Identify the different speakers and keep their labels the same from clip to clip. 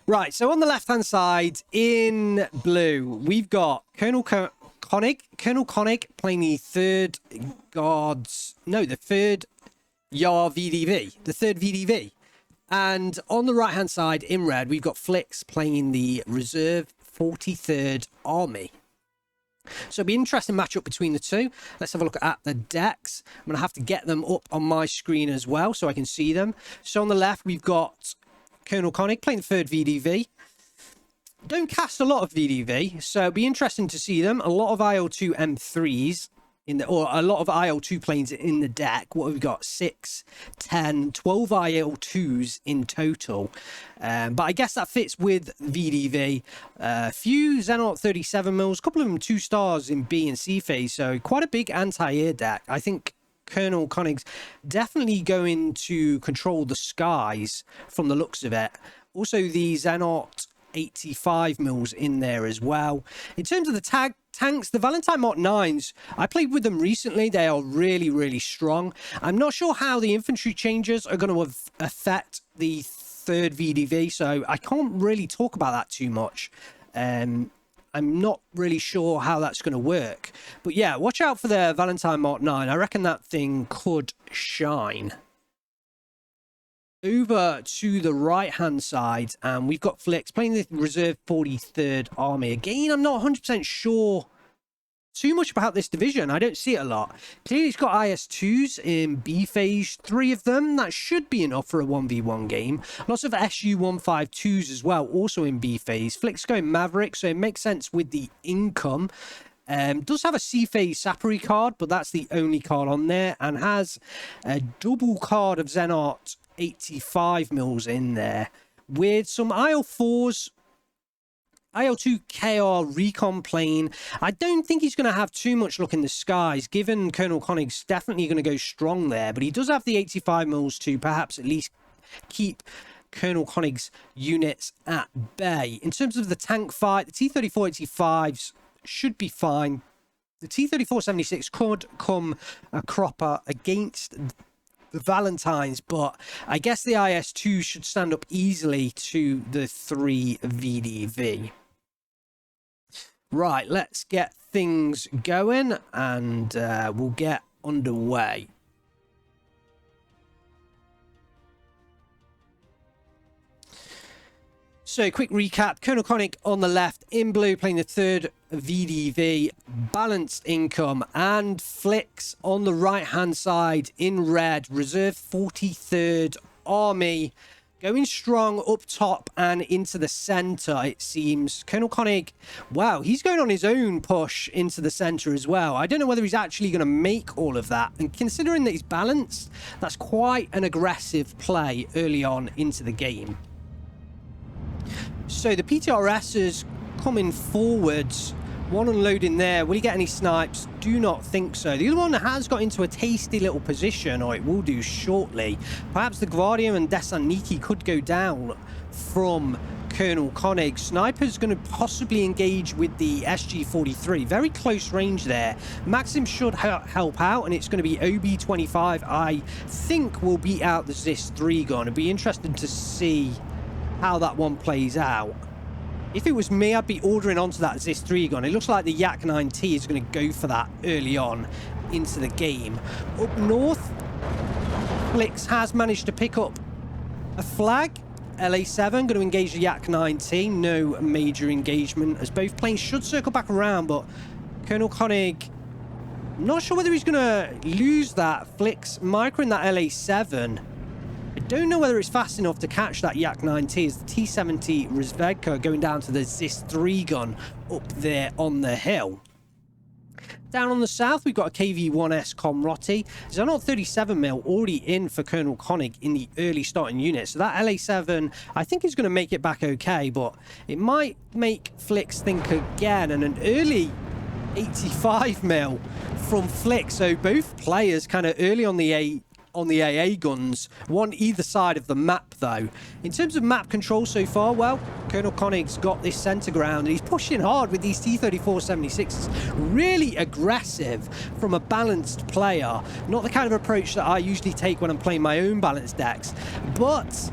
Speaker 1: Right, so on the left-hand side, in blue, we've got Koenig playing the third Yar VDV, the third VDV. And on the right-hand side, in red, we've got Flix playing the reserve 43rd Army. So it'll be an interesting matchup between the two. Let's have a look at the decks. I'm going to have to get them up on my screen as well so I can see them. So on the left, we've got Koenig playing the third VDV. Don't cast a lot of VDV, so it'll be interesting to see them. A lot of IL-2 M3s, or a lot of IL-2 planes in the deck. What have we got? 6, 10, 12 IL-2s in total. But I guess that fits with VDV. A few Xenon 37 mils, a couple of them 2 stars in B and C phase. So quite a big anti-air deck. I think Koenig's definitely going to control the skies from the looks of it. Also the Xenon 85 mils in there as well. In terms of the tanks, the Valentine Mark 9s, I played with them recently. They are really, really strong. I'm not sure how the infantry changes are going to affect the third VDV, so I can't really talk about that too much. I'm not really sure how that's going to work. But yeah, watch out for the Valentine Mark 9. I reckon that thing could shine. Over to the right-hand side, and we've got Flix playing the reserve 43rd Army. Again, I'm not 100% sure too much about this division. I don't see it a lot. Clearly, it's got IS-2s in B phase, 3 of them. That should be enough for a 1v1 game. Lots of SU-152s as well, also in B phase. Flix going Maverick, so it makes sense with the income. Does have a C-phase Sapori card, but that's the only card on there, and has a double card of Xenart 85 mils in there with some IL-4s, IL-2 KR recon plane. I don't think he's going to have too much luck in the skies, given Colonel Koenig's definitely going to go strong there, but he does have the 85 mils to perhaps at least keep Colonel Koenig's units at bay. In terms of the tank fight, the T-34-85s should be fine. The T-34-76 could come a cropper against the Valentines, but I guess the IS-2 should stand up easily to the 3 VDV. Right, let's get things going, and we'll get underway. So, quick recap. Colonel Koenig on the left, in blue, playing the third VDV, balanced income, and Flix on the right-hand side, in red, reserve 43rd Army, going strong up top and into the centre, it seems. Colonel Koenig, wow, he's going on his own push into the centre as well. I don't know whether he's actually going to make all of that, and considering that he's balanced, that's quite an aggressive play early on into the game. So the PTRS is coming forwards. One unloading there. Will he get any snipes? Do not think so. The other one has got into a tasty little position, or it will do shortly. Perhaps the Guardian and Desaniki could go down from Colonel Koenig. Sniper's going to possibly engage with the SG-43. Very close range there. Maxim should help out, and it's going to be OB-25. I think will beat out the ZIS-3 gun. It'd be interesting to see how that one plays out. If it was me, I'd be ordering onto that ZIS-3 gun. It looks like the Yak-9T is going to go for that early on into the game. Up north, Flix has managed to pick up a flag. LA7 going to engage the Yak-9T. No major engagement, as both planes should circle back around, but Colonel Koenig, I'm not sure whether he's going to lose that. Flix microing that LA7. I don't know whether it's fast enough to catch that Yak-9T, as the T-70 Rizvedka going down to the ZIS-3 gun up there on the hill. Down on the south, we've got a KV-1S Komroti. Xenon 37mm already in for Colonel Koenig in the early starting unit. So that LA7, I think, is going to make it back okay, but it might make Flix think again. And an early 85mm from Flix. So both players kind of early on the AA guns, one either side of the map though. In terms of map control so far, well, Colonel Koenig's got this centre ground, and he's pushing hard with these T-34-76s. Really aggressive from a balanced player. Not the kind of approach that I usually take when I'm playing my own balanced decks, but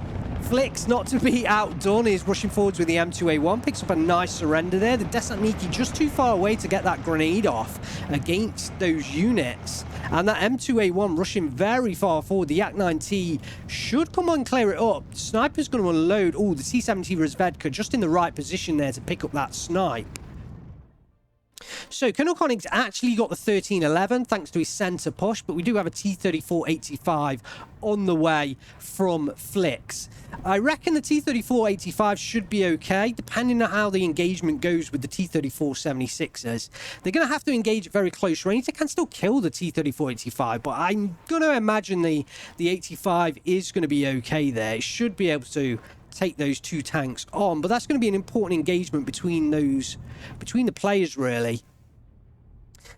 Speaker 1: Flix, not to be outdone, is rushing forwards with the M2A1. Picks up a nice surrender there. The Desantniki just too far away to get that grenade off against those units. And that M2A1 rushing very far forward. The Yak-9T should come and clear it up. The sniper's going to unload. Oh, the T-70 Razvedka just in the right position there to pick up that snipe. So Colonel Koenig's actually got the 1311 thanks to his centre push, but we do have a T-34-85 on the way from Flix. I reckon the T-34-85 should be okay, depending on how the engagement goes with the T-34-76s. They're going to have to engage at very close range. They can still kill the T-34-85, but I'm going to imagine the 85 is going to be okay there. It should be able to take those two tanks on, but that's going to be an important engagement between the players, really.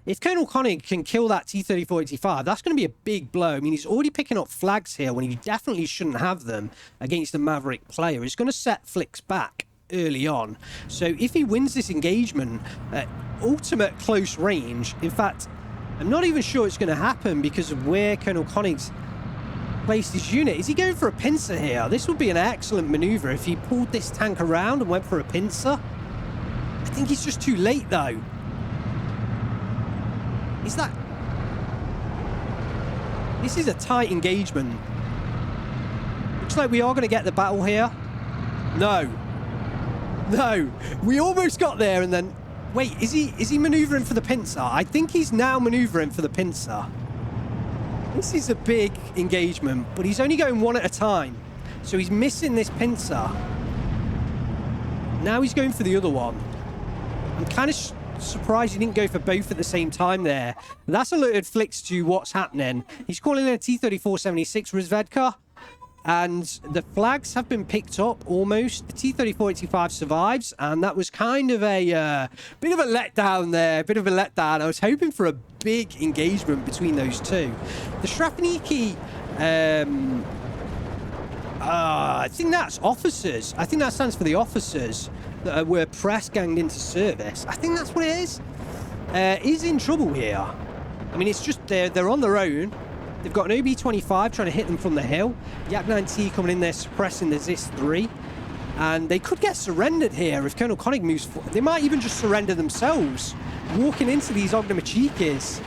Speaker 1: If Colonel Koenig can kill that T-34-85, that's going to be a big blow. I mean, he's already picking up flags here when he definitely shouldn't have them against a Maverick player. It's going to set Flix back early on. So if he wins this engagement at ultimate close range, in fact, I'm not even sure it's going to happen because of where Colonel Koenig's placed his unit. Is he going for a pincer here? This would be an excellent maneuver if he pulled this tank around and went for a pincer. I think he's just too late, though. Is that... This is a tight engagement. Looks like we are going to get the battle here. No. No. We almost got there and then... Wait, is he maneuvering for the pincer? I think he's now maneuvering for the pincer. This is a big engagement, but he's only going one at a time. So he's missing this pincer. Now he's going for the other one. I'm kind of surprised he didn't go for both at the same time there. That's alerted Flix to what's happening. He's calling in a T-34-76 Razvedka. And the flags have been picked up almost. The T-34-85 survives, and that was kind of a bit of a letdown there. Bit of a letdown. I was hoping for a big engagement between those two. The Shrapniki, I think that's officers. I think that stands for the officers that were press ganged into service. I think that's what it is. Is in trouble here. I mean, it's just they're on their own. They've got an OB-25 trying to hit them from the hill. Yak-9T coming in there suppressing the ZIS-3. And they could get surrendered here if Colonel Koenig moves forward. They might even just surrender themselves, walking into these Ognamachikis.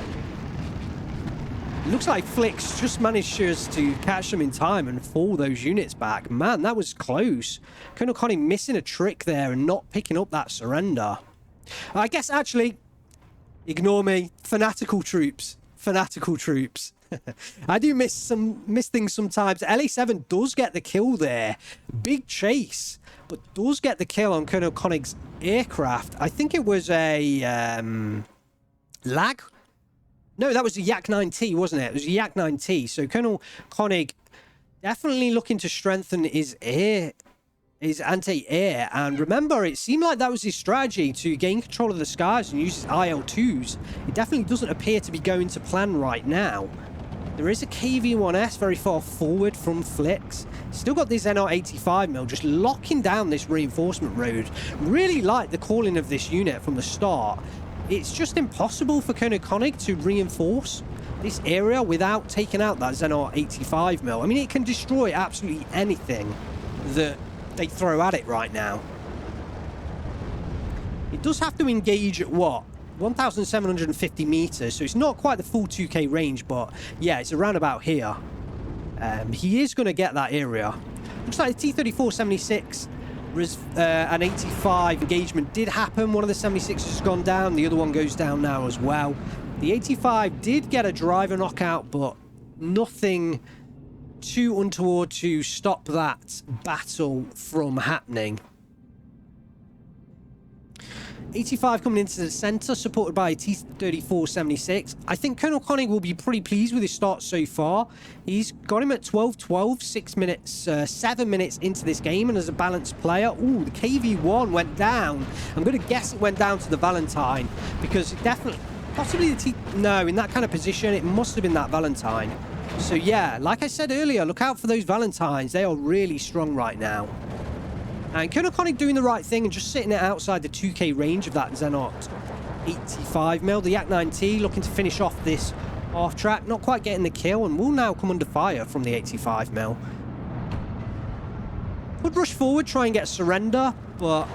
Speaker 1: Looks like Flix just managed to catch them in time and fall those units back. Man, that was close. Colonel Koenig missing a trick there and not picking up that surrender. I guess, actually, ignore me. Fanatical troops. Fanatical troops. I do miss things sometimes. LA7 does get the kill there. Big chase, but does get the kill on Colonel Koenig's aircraft. I think it was a lag. No, that was a Yak-9T, wasn't it? It was a Yak-9T. So Colonel Koenig definitely looking to strengthen his anti-air. And remember, it seemed like that was his strategy to gain control of the skies and use his IL-2s. It definitely doesn't appear to be going to plan right now. There is a KV-1S very far forward from Flix. Still got this NR-85 mil just locking down this reinforcement road. Really like the calling of this unit from the start. It's just impossible for Colonel Koenig to reinforce this area without taking out that NR-85 mil. I mean, it can destroy absolutely anything that they throw at it right now. It does have to engage at what? 1,750 meters, so it's not quite the full 2K range, but yeah, it's around about here. He is going to get that area. Looks like the T-34-76 an 85 engagement did happen. One of the 76 has gone down, the other one goes down now as well. The 85 did get a driver knockout, but nothing too untoward to stop that battle from happening. 85 coming into the centre, supported by a T-34-76. I think Colonel Koenig will be pretty pleased with his start so far. He's got him at 12-12, 7 minutes into this game, and as a balanced player, ooh, the KV-1 went down. I'm going to guess it went down to the Valentine, because it definitely, possibly the no, in that kind of position, it must have been that Valentine. So yeah, like I said earlier, look out for those Valentines. They are really strong right now. And Colonel Koenig doing the right thing and just sitting it outside the 2K range of that Zenot 85 mil. The Yak-9T looking to finish off this half track, not quite getting the kill, and will now come under fire from the 85 mil. Could rush forward, try and get a surrender, but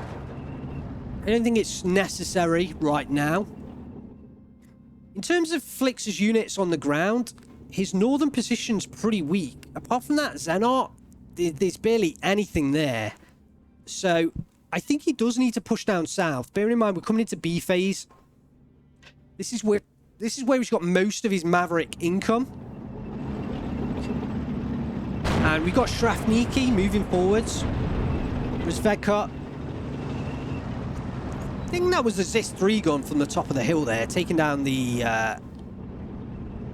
Speaker 1: I don't think it's necessary right now. In terms of Flix's units on the ground, his northern position's pretty weak. Apart from that, Xenart, there's barely anything there. So I think he does need to push down south. Bearing in mind, we're coming into B phase. This is where he's got most of his Maverick income. And we've got Strafniki moving forwards. Razvedka. I think that was the Zis-3 gun from the top of the hill there, taking down the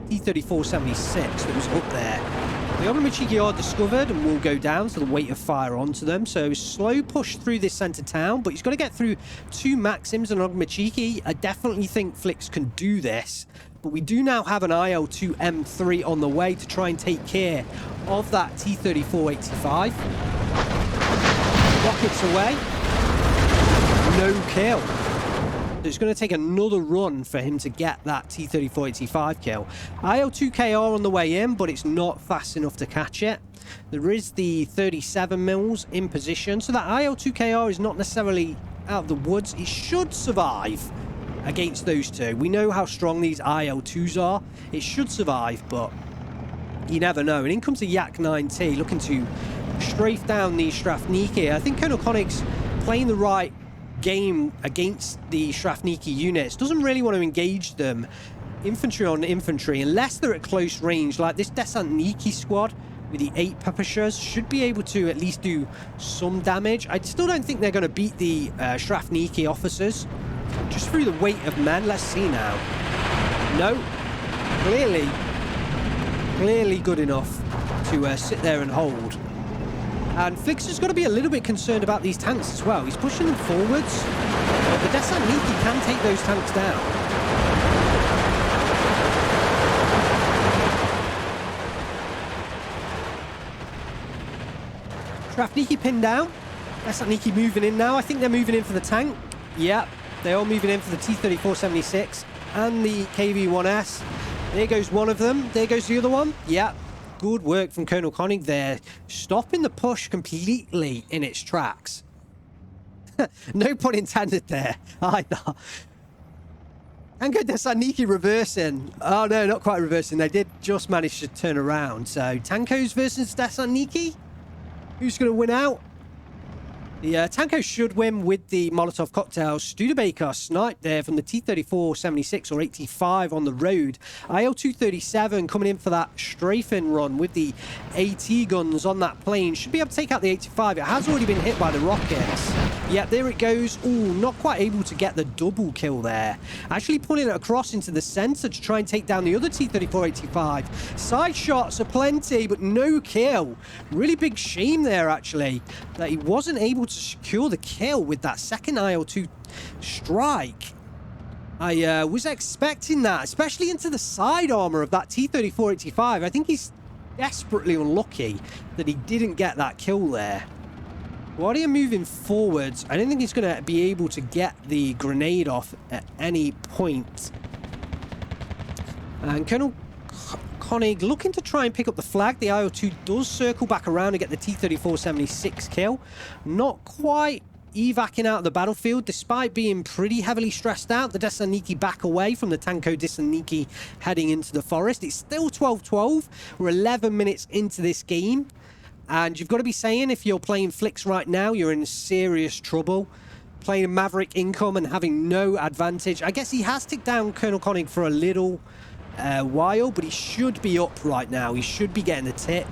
Speaker 1: T-3476 that was up there. The Ognomachiki are discovered and will go down, so the weight of fire onto them. So slow push through this centre town, but he's got to get through 2 Maxims and Ognomachiki. I definitely think Flix can do this. But we do now have an IL-2 M3 on the way to try and take care of that T-3485. Rockets away. No kill. It's going to take another run for him to get that T-3485 kill. IL-2KR on the way in, but it's not fast enough to catch it. There is the 37 mils in position, so that IL-2KR is not necessarily out of the woods. It should survive against those two. We know how strong these IL-2s are. It should survive, but you never know. And in comes the Yak-9T, looking to strafe down the Strafniki. I think Colonel Koenig's playing the right game against the Strafniki units. Doesn't really want to engage them infantry on infantry unless they're at close range. Like this Desantniki squad with the 8 Pepishers should be able to at least do some damage. I still don't think they're going to beat the Strafniki officers just through the weight of men. Let's see now. No, clearly good enough to sit there and hold. And Flix has got to be a little bit concerned about these tanks as well. He's pushing them forwards, but the Desantniki can take those tanks down. Strafniki pinned down. Desantniki moving in now. I think they're moving in for the tank. Yep, they're all moving in for the T-3476 and the KV-1S. There goes one of them. There goes the other one. Yep. Good work from Colonel Koenig there, stopping the push completely in its tracks. No pun intended there, either. Tanko Desantniki reversing. Oh no, not quite reversing. They did just manage to turn around. So Tankos versus Desantniki. Who's going to win out? The Tanko should win with the Molotov cocktail. Studebaker sniped there from the T-3476 or 85 on the road. IL-237 coming in for that strafing run with the AT guns on that plane. Should be able to take out the 85. It has already been hit by the rockets. Yeah, there it goes. Ooh, not quite able to get the double kill there. Actually pulling it across into the center to try and take down the other T-3485. Side shots are plenty, but no kill. Really big shame there, actually, that he wasn't able to secure the kill with that second IL-2 strike. I was expecting that, especially into the side armor of that T-3485. I think he's desperately unlucky that he didn't get that kill there. While they're moving forwards, I don't think he's going to be able to get the grenade off at any point. And Colonel Koenig looking to try and pick up the flag. The IL-2 does circle back around and get the T-3476 kill. Not quite evacing out of the battlefield, despite being pretty heavily stressed out. The Desantniki back away from the Tanko Desantniki heading into the forest. It's still 12-12. We're 11 minutes into this game. And you've got to be saying, if you're playing Flix right now, you're in serious trouble. Playing Maverick income and having no advantage. I guess he has ticked down Colonel Koenig for a little while, but he should be up right now. He should be getting the tick.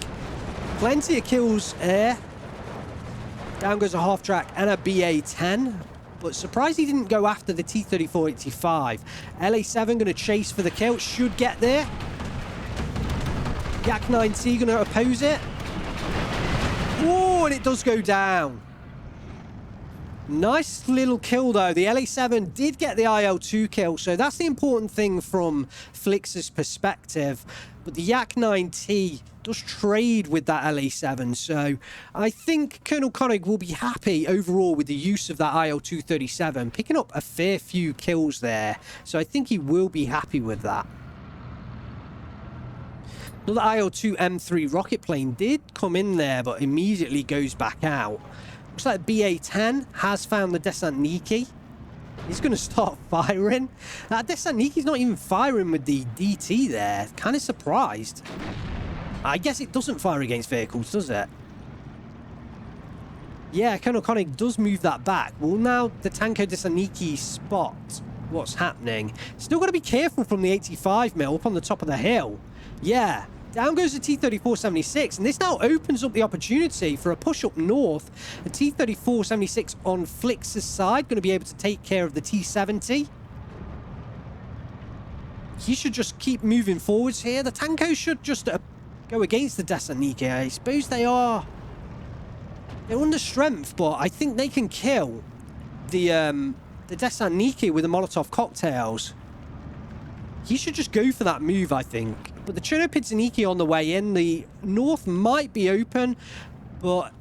Speaker 1: Plenty of kills there. Down goes a half-track and a BA-10. But surprised he didn't go after the T-3485. LA-7 going to chase for the kill. Should get there. Yak-9T going to oppose it. Oh, and it does go down. Nice little kill, though. The LA-7 did get the IL-2 kill, so that's the important thing from Flix's perspective. But the Yak-9T does trade with that LA-7, so I think Colonel Koenig will be happy overall with the use of that IL-237, picking up a fair few kills there. So I think he will be happy with that. Another IL-2 M3 rocket plane did come in there, but immediately goes back out. Looks like BA-10 has found the Desant Niki. He's going to start firing. That Desant Niki's not even firing with the DT there. Kind of surprised. I guess it doesn't fire against vehicles, does it? Yeah, Colonel Koenig does move that back. Will now the Tanko Desant Niki spot what's happening? Still got to be careful from the 85mm up on the top of the hill. Yeah, down goes the T-34-76, and this now opens up the opportunity for a push up north. The T-34-76 on Flix's side, going to be able to take care of the T-70. He should just keep moving forwards here. The Tankos should just go against the Desant Niki. I suppose they're under strength, but I think they can kill the Desant Niki with the Molotov cocktails. He should just go for that move, I think. But the Chernopidze on the way in. The north might be open, but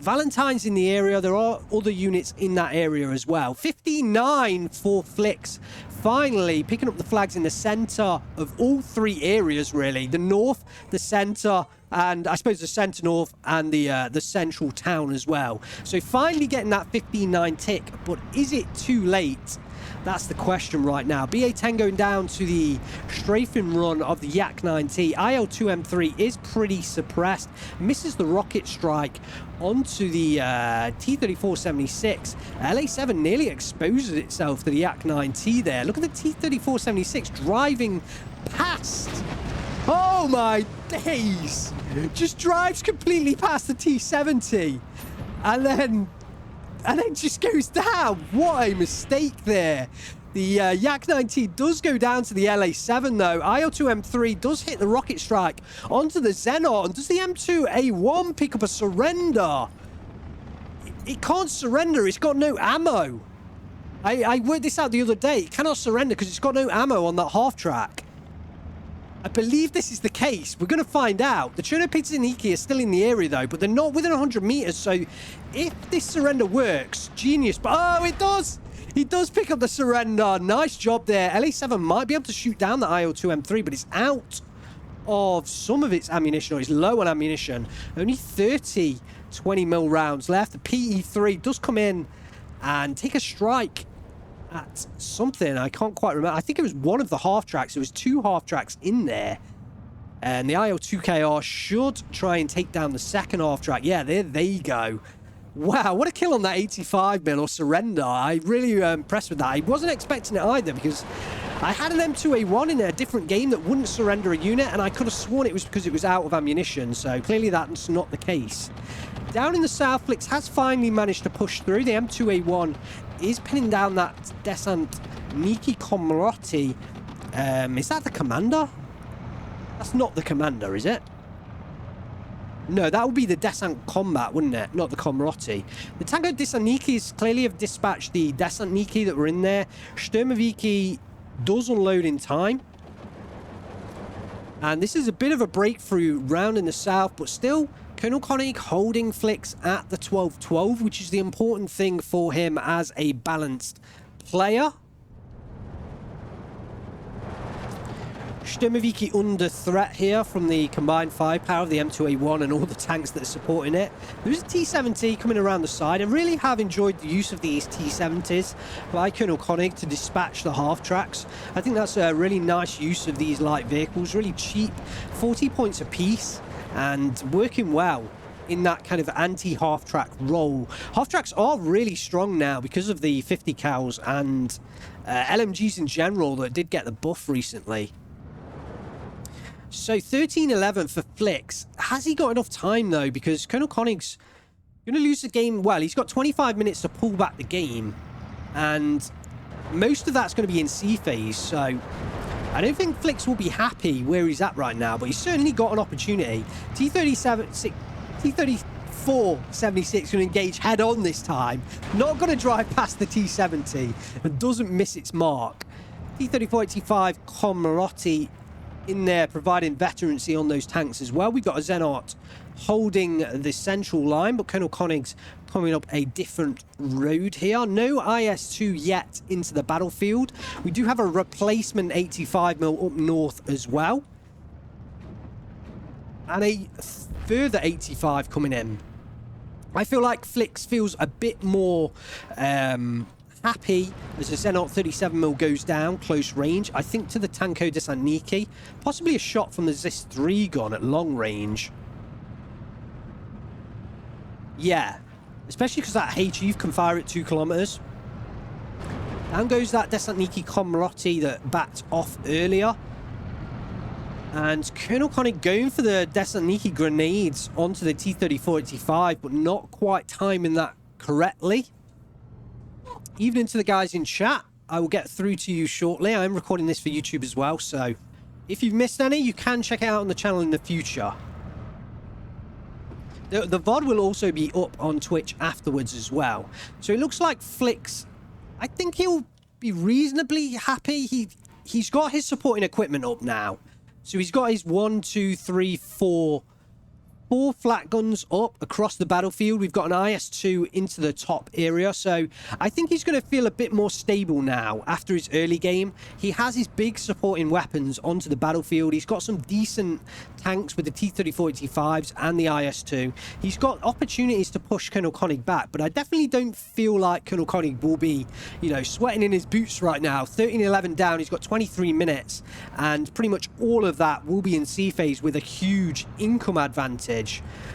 Speaker 1: Valentine's in the area. There are other units in that area as well. 59 for Flix. Finally picking up the flags in the center of all three areas, really. The north, the center, and I suppose the center north and the central town as well. So finally getting that 15-9 tick, but is it too late? That's the question right now. BA-10 going down to the strafing run of the Yak-9T. IL-2M3 is pretty suppressed. Misses the rocket strike onto the T-34-76. LA-7 nearly exposes itself to the Yak-9T there. Look at the T-34-76 driving past. Oh my days! Just drives completely past the T-70. And then just goes down. What a mistake there. The Yak-9T does go down to the LA-7 though. IL-2M3 does hit the rocket strike onto the Xenon. Does the M2A1 pick up a surrender? It can't surrender. It's got no ammo. I worked this out the other day. It cannot surrender because it's got no ammo on that half track. I believe this is the case. We're going to find out. The Chernopidze are still in the area, though, but they're not within 100 meters. So if this surrender works, genius. But, oh, it does. He does pick up the surrender. Nice job there. LA-7 might be able to shoot down the IL-2M3, but it's out of some of its ammunition, or it's low on ammunition. Only 30 20mm rounds left. The PE-3 does come in and take a strike at something. I can't quite remember. I think it was one of the half tracks. There was two half tracks in there. And the IL-2KR should try and take down the second half track. Yeah, there they go. Wow, what a kill on that 85mm or surrender. I really impressed with that. I wasn't expecting it either because I had an M2A1 in a different game that wouldn't surrender a unit, and I could have sworn it was because it was out of ammunition. So clearly that's not the case. Down in the south, Flix has finally managed to push through. The M2A1 is pinning down that Desant Niki Komrotti. Is that the commander? That's not the commander, is it? No, that would be the Desant Combat, wouldn't it? Not the Komrotti. The Tango Desant Nikis clearly have dispatched the Desant Niki that were in there. Sturmoviki does unload in time. And this is a bit of a breakthrough round in the south, but still Colonel Koenig holding Flix at the 12-12, which is the important thing for him as a balanced player. Sturmoviki under threat here from the combined firepower of the M2A1 and all the tanks that are supporting it. There's a T-70 coming around the side. I really have enjoyed the use of these T-70s by Colonel Koenig to dispatch the half-tracks. I think that's a really nice use of these light vehicles, really cheap, 40 points apiece, and working well in that kind of anti-half-track role. Half-tracks are really strong now because of the 50 cals and LMGs in general that did get the buff recently. So 13-11 for Flix. Has he got enough time, though? Because Colonel Koenig's going to lose the game. Well, he's got 25 minutes to pull back the game. And most of that's going to be in C phase. So I don't think Flix will be happy where he's at right now. But he's certainly got an opportunity. T-34-76 going to engage head-on this time. Not going to drive past the T-70. And doesn't miss its mark. T-34-85 Komrotti in there providing veterancy on those tanks as well. We've got a Xenart holding the central line, but Colonel Koenig's coming up a different road here. No IS-2 yet into the battlefield. We do have a replacement 85mm up north as well. and a further 85 coming in. I feel like Flix feels a bit more happy as the Zenot 37mm goes down close range. I think to the Tanko Desaniki, possibly a shot from the Zis 3 gun at long range. Yeah, especially because that HE can fire at 2 kilometers. Down goes that Desaniki Komrotti that backed off earlier. And Colonel Koenig going for the Desaniki grenades onto the T-34-85, but not quite timing that correctly. Evening to the guys in chat. I will get through to you shortly. I am recording this for YouTube as well, so if you've missed any, you can check it out on the channel in the future. The VOD will also be up on Twitch afterwards as well. So it looks like Flix, I think he'll be reasonably happy. He's got his supporting equipment up now. So he's got his 4 flat guns up across the battlefield. We've got an IS-2 into the top area. So I think he's going to feel a bit more stable now after his early game. He has his big supporting weapons onto the battlefield. He's got some decent tanks with the T-34-85s and the IS-2. He's got opportunities to push Colonel Koenig back, but I definitely don't feel like Colonel Koenig will be, you know, sweating in his boots right now. 13-11 down. He's got 23 minutes, and pretty much all of that will be in C phase with a huge income advantage.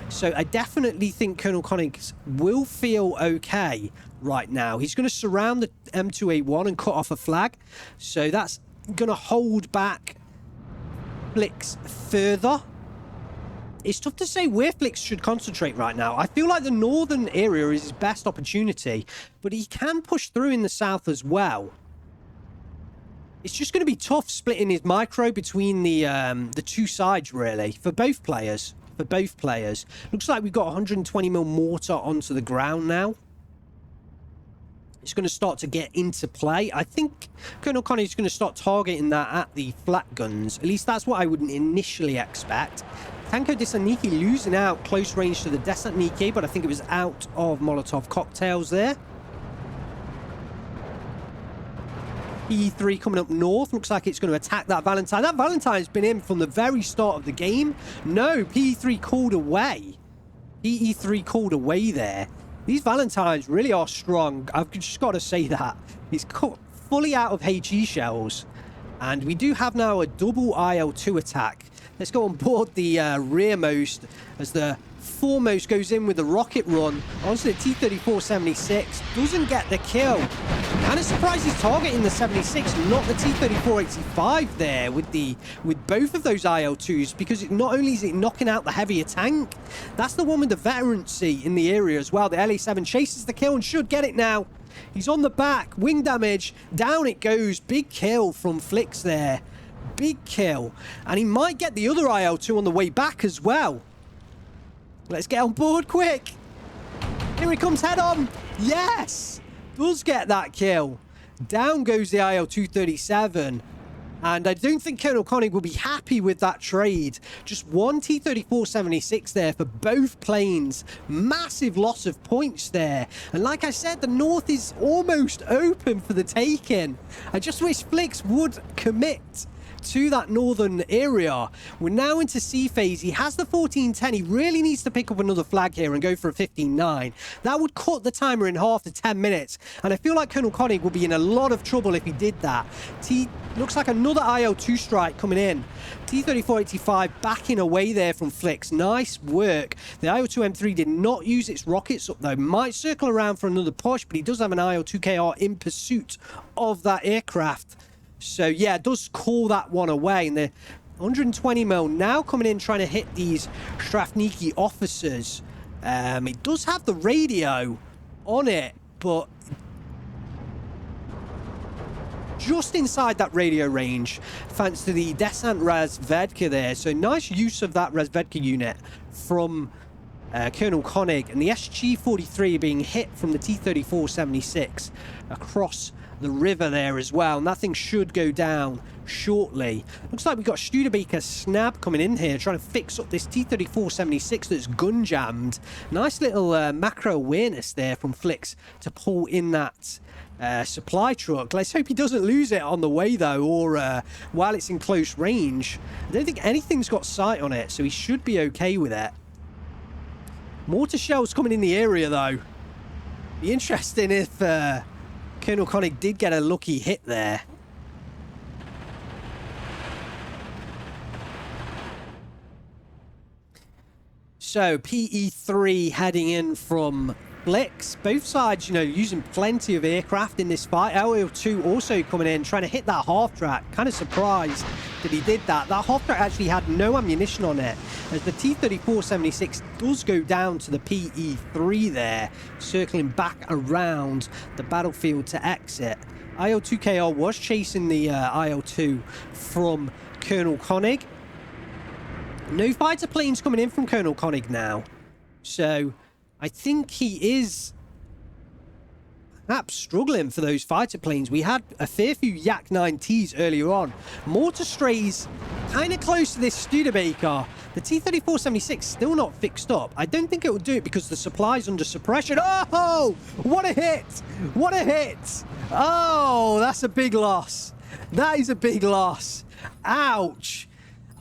Speaker 1: So I definitely think Colonel Koenig will feel okay right now. He's going to surround the M2A1 and cut off a flag. So that's going to hold back Flix further. It's tough to say where Flix should concentrate right now. I feel like the northern area is his best opportunity, but he can push through in the south as well. It's just going to be tough splitting his micro between the two sides, really, for both players. Looks like we've got 120mm mortar onto the ground now. It's going to start to get into play. I think Colonel Koenig is going to start targeting that at the flat guns. At least that's what I would initially expect. Tanko Desaniki losing out close range to the Desaniki, but I think it was out of Molotov cocktails there. PE3 coming up north. Looks like it's going to attack that Valentine. That Valentine's been in from the very start of the game. No, PE3 called away. PE3 called away there. These Valentines really are strong. I've just got to say that. He's cut fully out of HE shells. And we do have now a double IL-2 attack. Let's go on board the rearmost as the foremost goes in with the rocket run onto the T-34-76. Doesn't get the kill. Kind of surprised he's targeting the 76, not the T-34-85 there with both of those IL-2s, because not only is it knocking out the heavier tank, that's the one with the veterancy in the area as well. The LA-7 chases the kill and should get it now. He's on the back, wing damage, down it goes. Big kill from Flix there. Big kill. And he might get the other IL-2 on the way back as well. Let's get on board quick. Here he comes head on. Yes! Does get that kill. Down goes the IL-237. And I don't think Colonel Koenig will be happy with that trade. Just one T-34-76 there for both planes. Massive loss of points there. And like I said, the north is almost open for the taking. I just wish Flix would commit to that northern area. We're now into C phase. He has the 14-10. He really needs to pick up another flag here and go for a 15-9. That would cut the timer in half to 10 minutes. And I feel like Colonel Koenig will be in a lot of trouble if he did that. Looks like another IL-2 strike coming in. T-34-85 backing away there from Flix. Nice work. The IL-2M3 did not use its rockets up though. Might circle around for another push, but he does have an IL-2KR in pursuit of that aircraft. So yeah, it does call that one away. And the 120mm now coming in trying to hit these Strafniki officers. It does have the radio on it, but just inside that radio range, thanks to the Desant Razvedka there. So nice use of that Razvedka unit from Colonel Koenig. And the SG-43 being hit from the T-34-76 across the river there as well, and that thing should go down shortly. Looks like we've got Studebaker Snab coming in here trying to fix up this T-34-76 that's gun jammed. Nice little macro awareness there from Flix to pull in that supply truck. Let's hope he doesn't lose it on the way, though, or while it's in close range. I don't think anything's got sight on it, so he should be okay with it. Mortar shells coming in the area, though. Be interesting if Colonel Koenig did get a lucky hit there. So, PE3 heading in from Flix. Both sides, you know, using plenty of aircraft in this fight. WW2 also coming in, trying to hit that half-track. Kind of surprised that he did that. That half-track actually had no ammunition on it, as the T-34-76 does go down to the PE3 there, circling back around the battlefield to exit. IL-2KR was chasing the IL-2 from Colonel Koenig. No fighter planes coming in from Colonel Koenig now. So, I think he is perhaps struggling for those fighter planes. We had a fair few Yak-9Ts earlier on. Mortar strays kind of close to this Studebaker. The T-34-76 still not fixed up. I don't think it will do it because the supply's under suppression. Oh, what a hit! What a hit! Oh, that's a big loss. That is a big loss. Ouch.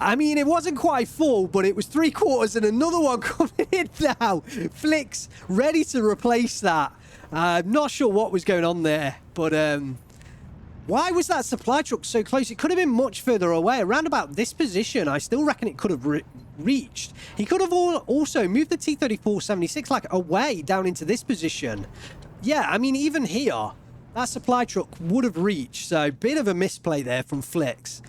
Speaker 1: I mean, it wasn't quite full, but it was 3/4 and another one coming in now. Flix ready to replace that. I'm not sure what was going on there, but why was that supply truck so close? It could have been much further away. Around about this position, I still reckon it could have reached. He could have also moved the T-34-76 like away down into this position. Yeah, I mean, even here, that supply truck would have reached. So, bit of a misplay there from Flix.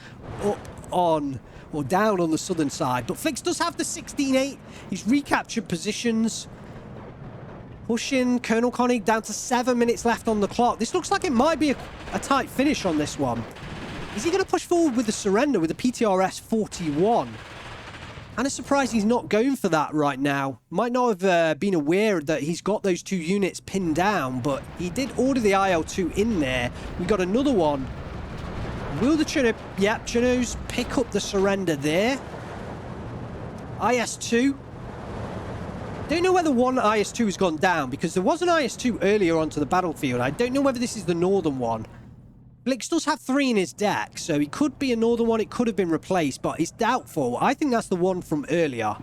Speaker 1: Up on... or down on the southern side. But Flix does have the 16-8. He's recaptured positions. Pushing Colonel Koenig down to 7 minutes left on the clock. This looks like it might be a tight finish on this one. Is he going to push forward with the surrender with the PTRS-41? Kind of surprised he's not going for that right now. Might not have been aware that he's got those two units pinned down, but he did order the IL-2 in there. We got another one. Will the Chinook... Yep, Chinos pick up the surrender there. IS-2. Don't know whether one IS-2 has gone down, because there was an IS-2 earlier onto the battlefield. I don't know whether this is the northern one. Flix does have 3 in his deck, so it could be a northern one. It could have been replaced, but it's doubtful. I think that's the one from earlier.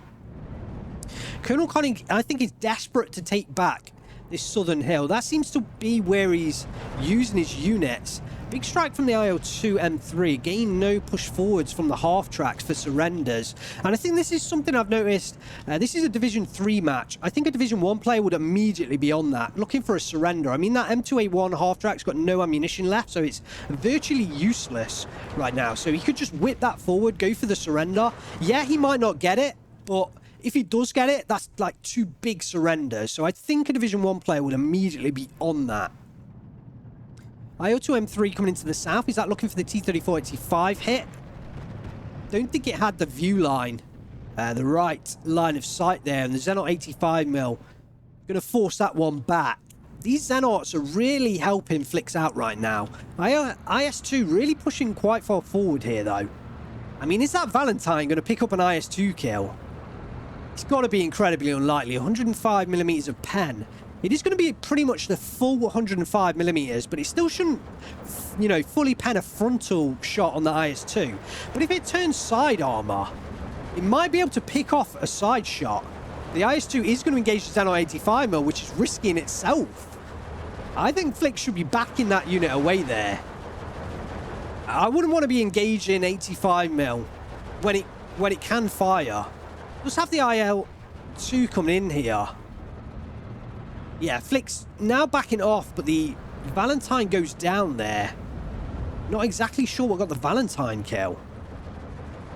Speaker 1: Colonel Koenig, I think, is desperate to take back this southern hill. That seems to be where he's using his units. Big strike from the IL-2 M3. Again, no push forwards from the half tracks for surrenders. And I think this is something I've noticed. This is a Division 3 match. I think a Division 1 player would immediately be on that, looking for a surrender. I mean, that M2A1 half track's got no ammunition left, so it's virtually useless right now. So he could just whip that forward, go for the surrender. Yeah, he might not get it, but if he does get it, that's like 2 big surrenders. So I think a Division 1 player would immediately be on that. IO2 M3 coming into the south. Is that looking for the T-34-85 hit? Don't think it had the view line, the right line of sight there. And the Xenot 85mm going to force that one back. These Xenots are really helping Flix out right now. IS-2 really pushing quite far forward here, though. I mean, is that Valentine going to pick up an IS-2 kill? It's got to be incredibly unlikely. 105mm of pen. It is going to be pretty much the full 105mm, but it still shouldn't, you know, fully pen a frontal shot on the IS-2. But if it turns side armor, it might be able to pick off a side shot. The IS-2 is going to engage the Xenot 85mm, which is risky in itself. I think Flix should be backing that unit away there. I wouldn't want to be engaging 85mm when it can fire. Let's have the IL-2 coming in here. Yeah, Flix now backing off, but the Valentine goes down there. Not exactly sure what got the Valentine kill,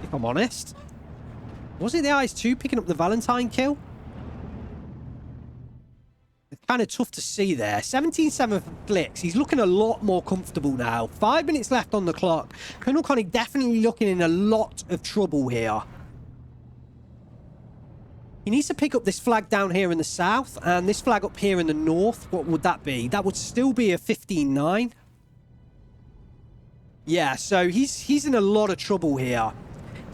Speaker 1: if I'm honest. Was it the IS-2 picking up the Valentine kill? It's kind of tough to see there. 17-7 for Flix. He's looking a lot more comfortable now. 5 minutes left on the clock. Colonel Koenig definitely looking in a lot of trouble here. He needs to pick up this flag down here in the south, and this flag up here in the north. What would that be? That would still be a 15-9. Yeah, so he's in a lot of trouble here.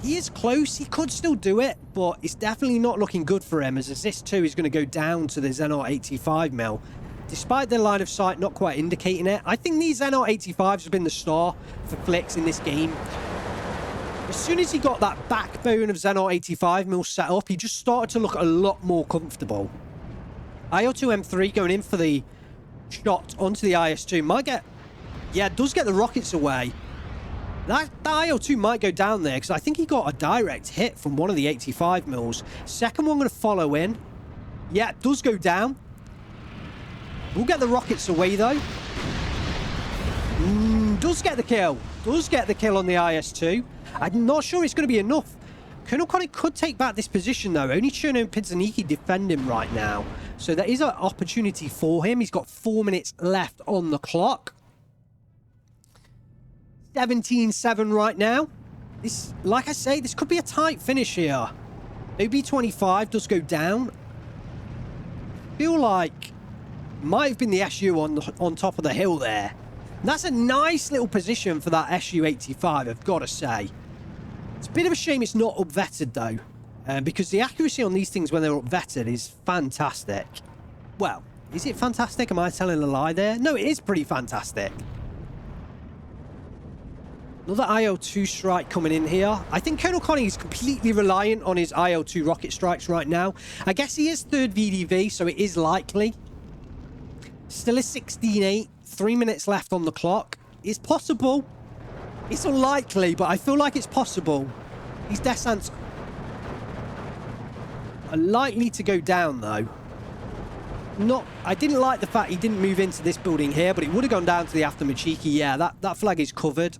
Speaker 1: He is close. He could still do it, but it's definitely not looking good for him, as this 2 is going to go down to the Xenot 85mm. despite their line of sight not quite indicating it. I think these NR85s have been the star for Flix in this game. As soon as he got that backbone of Xenon 85 mil set up, he just started to look a lot more comfortable. IL-2M3 going in for the shot onto the IS-2 might get... Yeah, it does get the rockets away. That IL-2 might go down there because I think he got a direct hit from one of the 85 mils. Second one going to follow in. Yeah, it does go down. We'll get the rockets away though. Does get the kill. Does get the kill on the IS-2. I'm not sure it's going to be enough. Colonel Koenig could take back this position though. Only Cherno and Pizzaniki defend him right now. So there is an opportunity for him. He's got 4 minutes left on the clock. 17-7 right now. This, like I say, this could be a tight finish here. OB-25 does go down. Feel like might have been the SU on top of the hill there. And that's a nice little position for that SU-85, I've got to say. It's a bit of a shame it's not up-vetted, though. Because the accuracy on these things when they're up-vetted is fantastic. Well, is it fantastic? Am I telling a lie there? No, it is pretty fantastic. Another IL-2 strike coming in here. I think Colonel Koenig is completely reliant on his IL-2 rocket strikes right now. I guess he is third VDV, so it is likely. Still a 16-8. 3 minutes left on the clock. It's possible. It's unlikely, but I feel like it's possible. These descents are likely to go down, though. I didn't like the fact he didn't move into this building here, but it would have gone down to the after Machiki. Yeah, that flag is covered.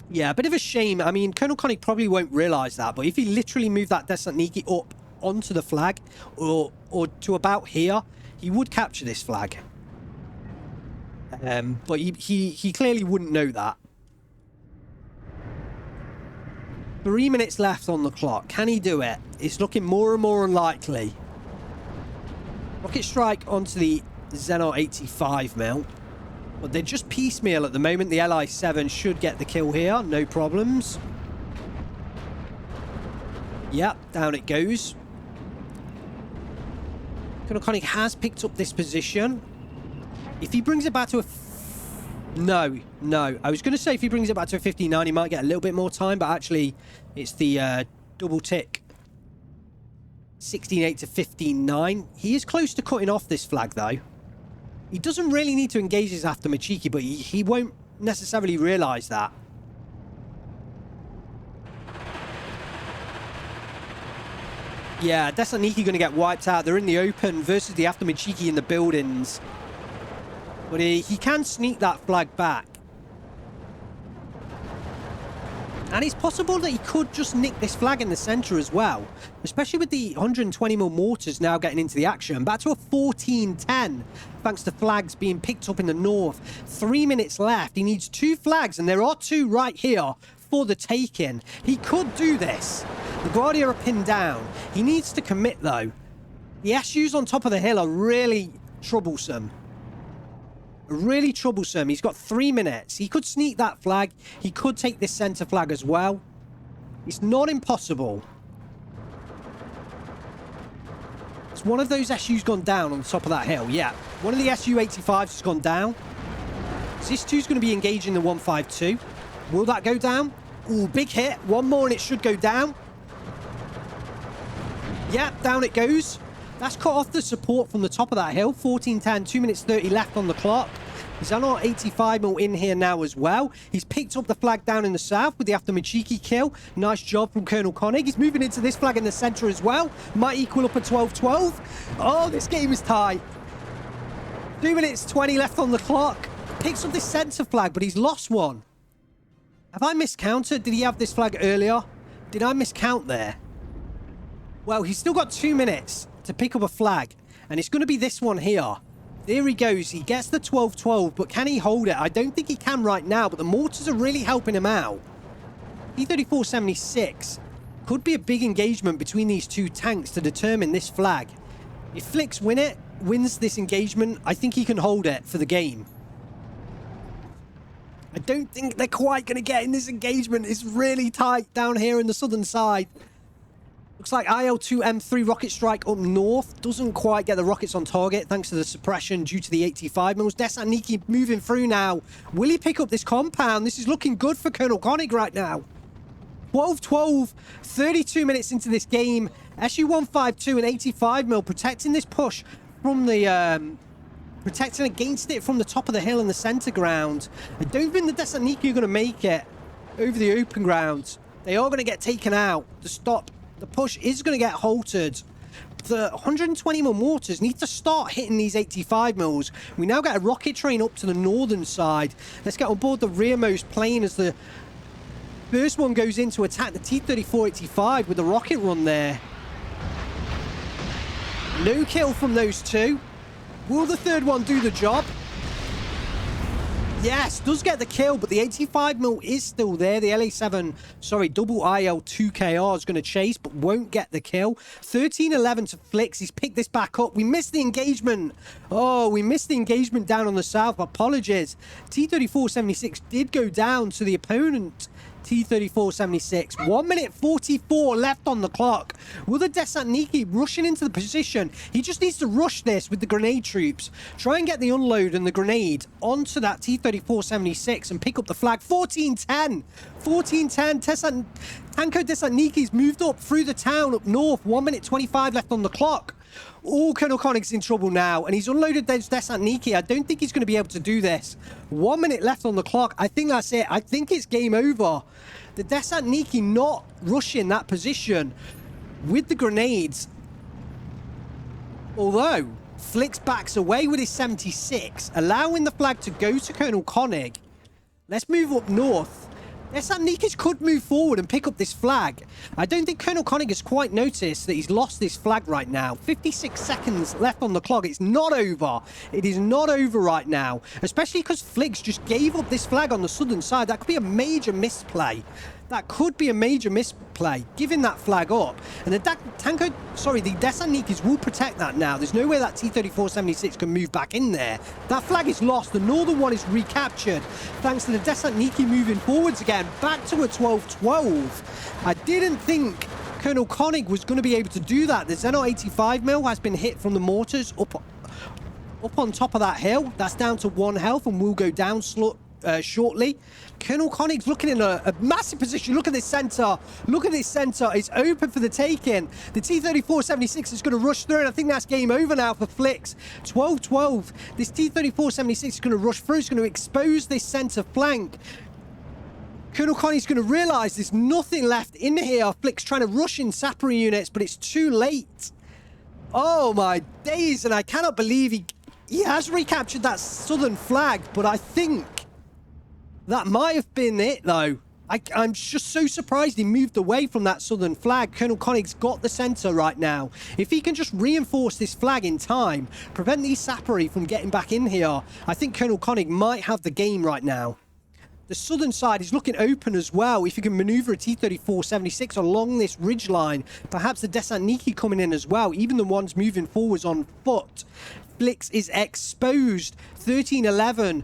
Speaker 1: Yeah, a bit of a shame. I mean, Colonel Koenig probably won't realise that, but if he literally moved that Desantniki up onto the flag, or to about here, he would capture this flag. But he clearly wouldn't know that. 3 minutes left on the clock. Can he do it? It's looking more and more unlikely. Rocket strike onto the Xenon 85 mil. But they're just piecemeal at the moment. The Li-7 should get the kill here. No problems. Yep, down it goes. Colonel Koenig has picked up this position. If he brings it back to a... No. I was going to say if he brings it back to a 59, he might get a little bit more time, but actually it's the double tick. 16-8 to 15-9. He is close to cutting off this flag, though. He doesn't really need to engage his after Machiki, but he won't necessarily realise that. Yeah, Desantniki going to get wiped out. They're in the open versus the after Machiki in the buildings. But he can sneak that flag back. And it's possible that he could just nick this flag in the centre as well. Especially with the 120mm mortars now getting into the action. Back to a 14-10, thanks to flags being picked up in the north. 3 minutes left. He needs 2 flags, and there are 2 right here for the taking. He could do this. The Guardia are pinned down. He needs to commit, though. The SUs on top of the hill are really troublesome. Really troublesome. He's got 3 minutes. He could sneak that flag. He could take this centre flag as well. It's not impossible. It's one of those SUs gone down on the top of that hill. Yeah. One of the SU-85s has gone down. This 2's going to be engaging the 152. Will that go down? Ooh, big hit. One more and it should go down. Yeah, down it goes. That's cut off the support from the top of that hill. 14-10, 2 minutes 30 left on the clock. Xenon 85 mil in here now as well. He's picked up the flag down in the south with the after Machiki kill. Nice job from Colonel Koenig. He's moving into this flag in the centre as well. Might equal up a 12-12. Oh, this game is tight. 2 minutes 20 left on the clock. Picks up this centre flag, but he's lost one. Have I miscounted? Did he have this flag earlier? Did I miscount there? Well, he's still got 2 minutes to pick up a flag, and it's going to be this one here. There he goes. He gets the 12-12, but can he hold it? I don't think he can right now, but the mortars are really helping him out. P-3476 could be a big engagement between these 2 tanks to determine this flag. If Flix wins this engagement, I think he can hold it for the game. I don't think they're quite going to get in this engagement. It's really tight down here in the southern side. Looks like IL-2 M3 rocket strike up north doesn't quite get the rockets on target thanks to the suppression due to the 85 mils. Desaniki moving through now. Will he pick up this compound? This is looking good for Colonel Koenig right now. 12-12, 32 minutes into this game. SU-152 and 85 mil protecting this push from the... protecting against it from the top of the hill and the center ground. I don't think the Desaniki are going to make it over the open ground. They are going to get taken out. The push is going to get halted. The 120 mil mortars need to start hitting these 85 mils. We now get a rocket train up to the northern side. Let's get on board the rearmost plane as the first one goes in to attack the T-34-85 with the rocket run there. No kill from those two. Will the third one do the job? Yes, does get the kill, but the 85 mil is still there. The LA7, sorry, double IL-2KR is going to chase, but won't get the kill. 13-11 to Flix. He's picked this back up. We missed the engagement. Oh, we missed the engagement down on the south. Apologies. T-34-76 did go down to the opponent. T-34-76. 1 minute 44 left on the clock. Will the Desaniki rushing into the position? He just needs to rush this with the grenade troops. Try and get the unload and the grenade onto that T-34-76 and pick up the flag. 14-10. 14-10. Tanko Desaniki's moved up through the town up north. 1 minute 25 left on the clock. Oh, Colonel Koenig's in trouble now, and he's unloaded those Desaniki. I don't think he's going to be able to do this. 1 minute left on the clock. I think that's it. I think it's game over. The Desaniki not rushing that position with the grenades. Although, Flix backs away with his 76, allowing the flag to go to Colonel Koenig. Let's move up north. Desanikis could move forward and pick up this flag. I don't think Colonel Koenig has quite noticed that he's lost this flag right now. 56 seconds left on the clock. It's not over. It is not over right now. Especially because Flix just gave up this flag on the southern side. That could be a major misplay. That could be a major misplay, giving that flag up. And the Desanikis will protect that now. There's no way that T-34-76 can move back in there. That flag is lost. The northern one is recaptured, thanks to the Desaniki moving forwards again, back to a 12-12. I didn't think Colonel Koenig was going to be able to do that. The Xenon 85 mil has been hit from the mortars up on top of that hill. That's down to 1 health and will go down shortly. Colonel Koenig's looking in a massive position. Look at this center. Look at this center. It's open for the taking. The T-34-76 is going to rush through, and I think that's game over now for Flix. 12-12. This T-34-76 is going to rush through. It's going to expose this center flank. Colonel Koenig's going to realize there's nothing left in here. Flix trying to rush in sapper units, but it's too late. Oh my days, and I cannot believe he has recaptured that southern flag, but I think that might have been it, though. I'm just so surprised he moved away from that southern flag. Colonel Koenig's got the center right now. If he can just reinforce this flag in time, prevent these Sapari from getting back in here, I think Colonel Koenig might have the game right now. The southern side is looking open as well. If you can maneuver a T-34-76 along this ridge line, perhaps the Desaniki coming in as well, even the ones moving forwards on foot. Flix is exposed. 13-11.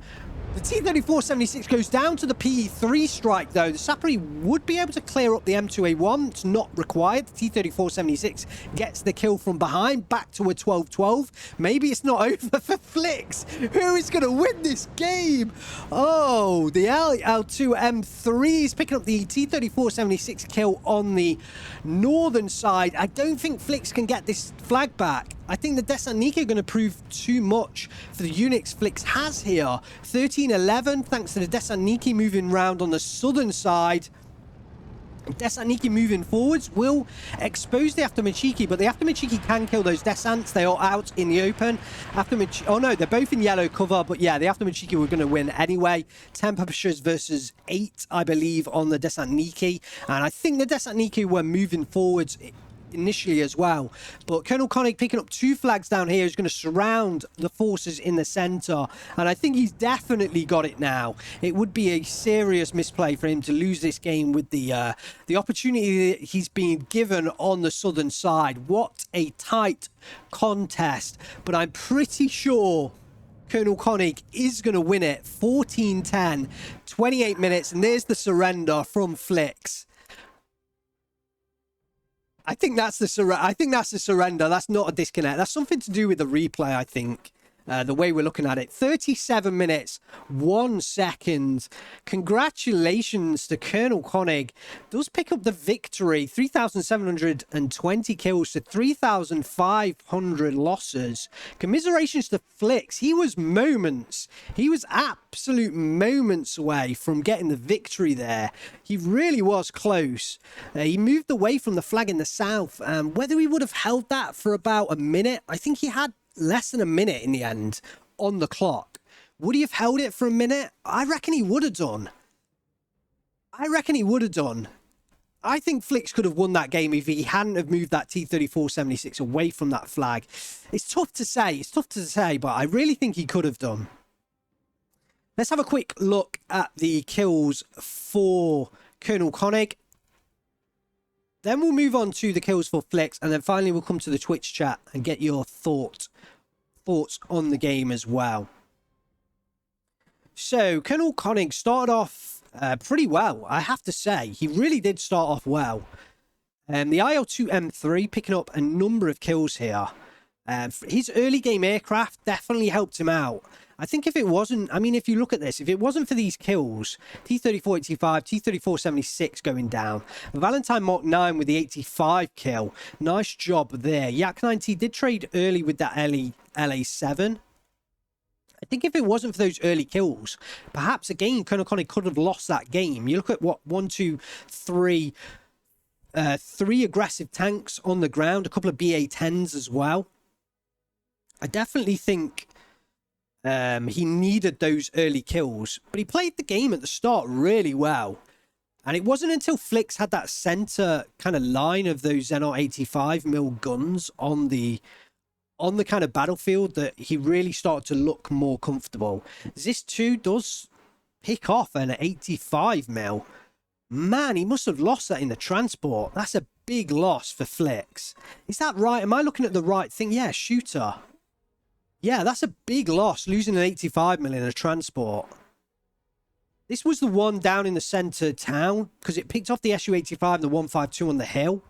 Speaker 1: The T-34-76 goes down to the PE-3 strike, though. The Sapari would be able to clear up the M2A1. It's not required. The T-34-76 gets the kill from behind, back to a 12-12. Maybe it's not over for Flix. Who is going to win this game? Oh, the L2 M3 is picking up the T-34-76 kill on the northern side. I don't think Flix can get this flag back. I think the Desaniki are going to prove too much for the units Flix has here. 13-11, thanks to the Desaniki moving round on the southern side. Desaniki moving forwards will expose the Aftermachiki, but the Aftermachiki can kill those Desants. They are out in the open. Oh no, they're both in yellow cover, but yeah, the Aftermachiki were going to win anyway. 10 publishers versus 8, I believe, on the Desaniki. And I think the Desaniki were moving forwards initially as well, but Colonel Koenig picking up 2 flags down here is going to surround the forces in the center, and I think he's definitely got it now. It would be a serious misplay for him to lose this game with the opportunity that he's being given on the southern side. What a tight contest, but I'm pretty sure Colonel Koenig is going to win it. 14-10, 28 minutes, and there's the surrender from Flix. I think that's the surrender. That's not a disconnect. That's something to do with the replay, I think. The way we're looking at it. 37 minutes, 1 second. Congratulations to Colonel Koenig. Does pick up the victory. 3,720 kills to 3,500 losses. Commiserations to Flix. He was moments. He was absolute moments away from getting the victory there. He really was close. He moved away from the flag in the south. Whether he would have held that for about a minute, I think he had less than a minute in the end on the clock. Would he have held it for a minute? I reckon he would have done. I think Flix could have won that game if he hadn't have moved that T-34-76 away from that flag. It's tough to say, but I really think he could have done. Let's have a quick look at the kills for Colonel Koenig. Then we'll move on to the kills for Flix, and then finally we'll come to the Twitch chat and get your thoughts on the game as well. So, Colonel Koenig started off pretty well, I have to say. He really did start off well. The IL-2M3 picking up a number of kills here. His early game aircraft definitely helped him out. I think if it wasn't, I mean, if you look at this, if it wasn't for these kills, T-34-85, T-34-76 going down, Valentine Mark 9 with the 85 kill, nice job there. Yak 90 did trade early with that LA7. I think if it wasn't for those early kills, perhaps again, Colonel Koenig could have lost that game. You look at what, 1, 2, 3, 3 aggressive tanks on the ground, a couple of BA-10s as well. I definitely think he needed those early kills, but he played the game at the start really well. And it wasn't until Flix had that center kind of line of those Xenon 85mm guns on the kind of battlefield that he really started to look more comfortable. Zis 2 does pick off an 85mm. Man, he must have lost that in the transport. That's a big loss for Flix. Is that right? Am I looking at the right thing? Yeah, shooter. Yeah, that's a big loss, losing an 85mm in a transport. This was the one down in the centre town, because it picked off the Su-85 and the 152 on the hill.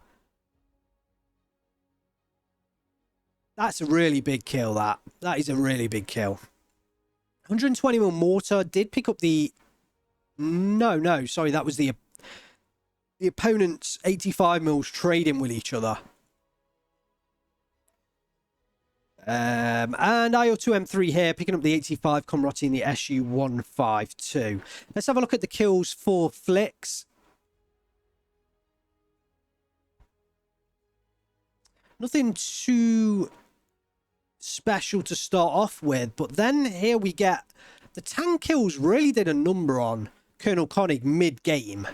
Speaker 1: That's a really big kill, that. That is a really big kill. 120mm mortar did pick up the... No, sorry, that was the opponent's 85mm trading with each other. And IO2M3 here, picking up the 85 Comrati and the Su-152. Let's have a look at the kills for Flix. Nothing too special to start off with, but then here we get the tank kills really did a number on Colonel Koenig mid-game.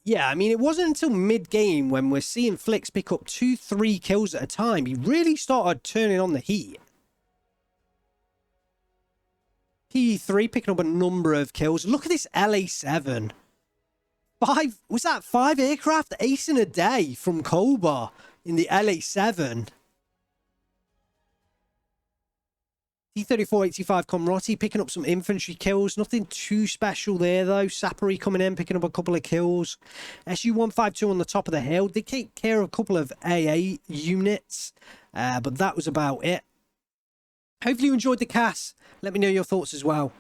Speaker 1: Yeah, I mean, it wasn't until mid-game when we're seeing Flix pick up 2-3 kills at a time. He really started turning on the heat. P3 picking up a number of kills. Look at this LA7. Was that 5 aircraft? Ace in a day from Koba in the LA7. T-34-85 Comrati picking up some infantry kills. Nothing too special there, though. Sapari coming in, picking up a couple of kills. Su-152 on the top of the hill. Did take care of a couple of AA units, but that was about it. Hopefully you enjoyed the cast. Let me know your thoughts as well.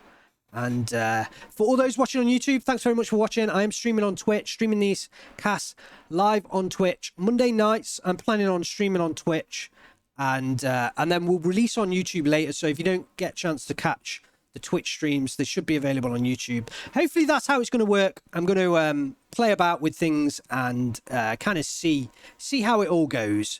Speaker 1: And for all those watching on YouTube, thanks very much for watching. I am streaming on Twitch, streaming these casts live on Twitch. Monday nights, I'm planning on streaming on Twitch. And then we'll release on YouTube later. So if you don't get a chance to catch the Twitch streams, they should be available on YouTube. Hopefully that's how it's going to work. I'm going to play about with things and kind of see how it all goes.